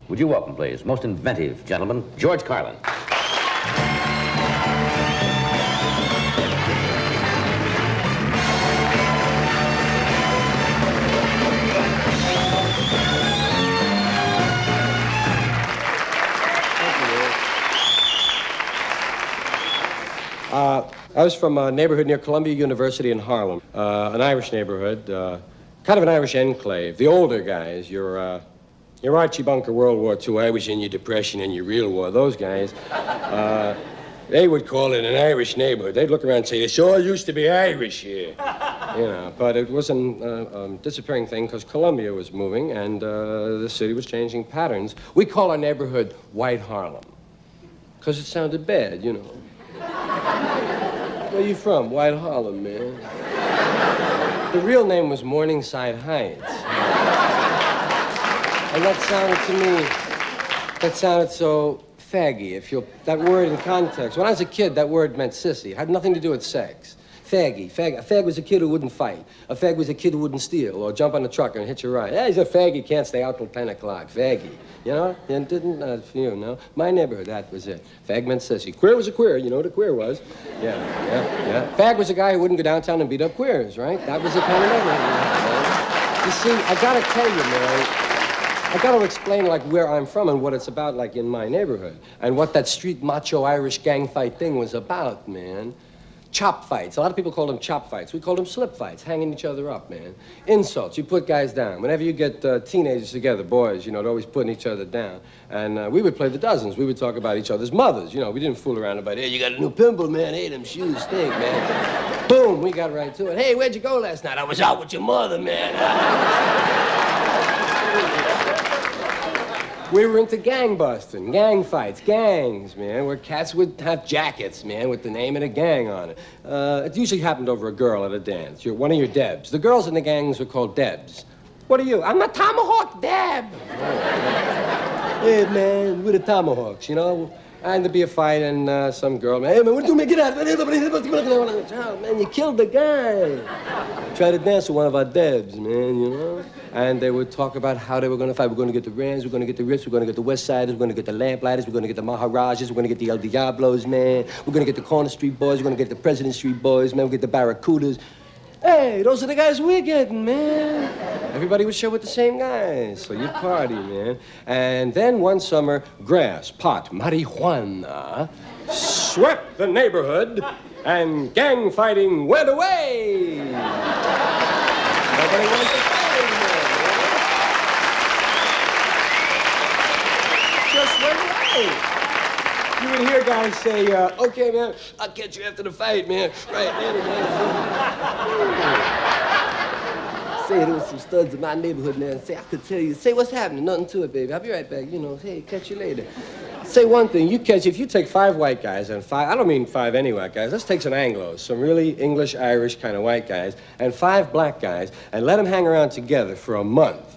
Would you welcome, please, most inventive gentleman, George Carlin. I was from a neighborhood near Columbia University in Harlem, an Irish neighborhood, kind of an Irish enclave. The older guys, your Archie Bunker World War II, I was in your Depression and your Real War, those guys, they would call it an Irish neighborhood. They'd look around and say, this all used to be Irish here. But it was a disappearing thing because Columbia was moving and the city was changing patterns. We call our neighborhood White Harlem because it sounded bad, Where you from? White Harlem, man. The real name was Morningside Heights. And that sounded so faggy. That word in context. When I was a kid, that word meant sissy. It had nothing to do with sex. Faggy. A fag was a kid who wouldn't fight. A fag was a kid who wouldn't steal or jump on a truck and hitch a ride. Hey, he's a fag, he can't stay out till 10 o'clock. Faggy. And didn't, my neighborhood, that was it. Fag meant sissy. Queer was a queer, you know what a queer was. Yeah. Fag was a guy who wouldn't go downtown and beat up queers, right? That was the kind of neighborhood. You see, I gotta tell you, man, I gotta explain, where I'm from and what it's about, in my neighborhood. And what that street macho Irish gang fight thing was about, man. Chop fights. A lot of people call them chop fights. We call them slip fights, hanging each other up, man. Insults. You put guys down. Whenever you get teenagers together, boys, they're always putting each other down. And we would play the dozens. We would talk about each other's mothers. We didn't fool around about, hey, you got a new pimple, man. Hey, them shoes stink, man. Boom, we got right to it. Hey, where'd you go last night? I was out with your mother, man. We were into gang busting, gang fights, gangs, man, where cats would have jackets, man, with the name of the gang on it. It usually happened over a girl at a dance, one of your Debs. The girls in the gangs were called Debs. What are you? I'm a Tomahawk Deb. Hey, man, we're the Tomahawks, And there'd be a fight, and some girl, man, hey, man, what do you make it out? Oh, man, you killed the guy. Try to dance with one of our Debs, man, And they would talk about how they were going to fight. We're going to get the Rams, we're going to get the Rips, we're going to get the West Siders, we're going to get the Lamplighters, we're going to get the Maharajas, we're going to get the El Diablos, man. We're going to get the Corner Street Boys, we're going to get the President Street Boys, man. We'll get the Barracudas. Hey, those are the guys we're getting, man. Everybody would show with the same guys, so you'd party, man. And then one summer, grass, pot, marijuana swept the neighborhood, and gang fighting went away. Nobody wanted to fight anymore, man. Just went away. You would hear guys say, okay, man, I'll catch you after the fight, man. Right, man. Say, there was some studs in my neighborhood, man. Say, I could tell you. Say, what's happening? Nothing to it, baby. I'll be right back. Hey, catch you later. Say one thing. If you take 5 white guys and 5, I don't mean 5 any white guys. Let's take some Anglos, some really English, Irish kind of white guys, and 5 black guys, and let them hang around together for a month.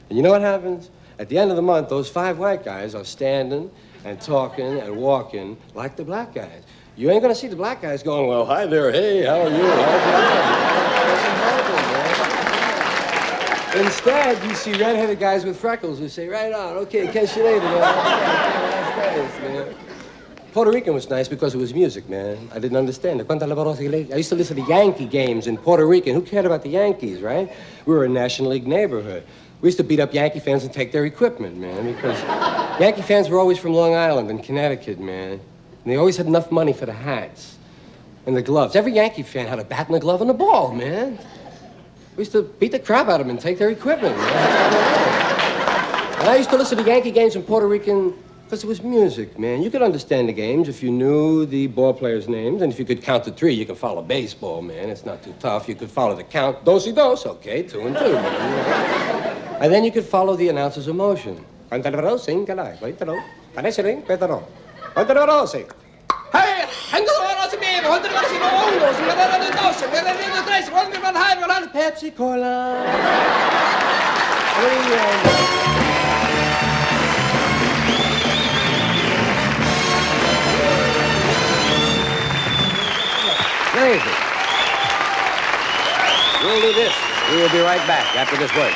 And you know what happens? At the end of the month, those 5 white guys are standing and talking and walking like the black guys. You ain't gonna see the black guys going, well, hi there, hey, how are you? Instead, you see red-headed guys with freckles who say, right on, okay, catch you later, man. That's nice, man. Puerto Rican was nice because it was music, man. I didn't understand it. I used to listen to Yankee games in Puerto Rican. Who cared about the Yankees, right? We were a National League neighborhood. We used to beat up Yankee fans and take their equipment, man, because Yankee fans were always from Long Island and Connecticut, man. And they always had enough money for the hats and the gloves. Every Yankee fan had a bat and a glove and a ball, man. We used to beat the crap out of them and take their equipment, man. And I used to listen to Yankee games in Puerto Rican because it was music, man. You could understand the games if you knew the ball players' names, and if you could count to 3, you can follow baseball, man. It's not too tough. You could follow the count, dos-y-dos, okay, 2 and 2, man. And then you could follow the announcer's emotion. Hey, Pepsi Cola. We'll do this. We will be right back after this break.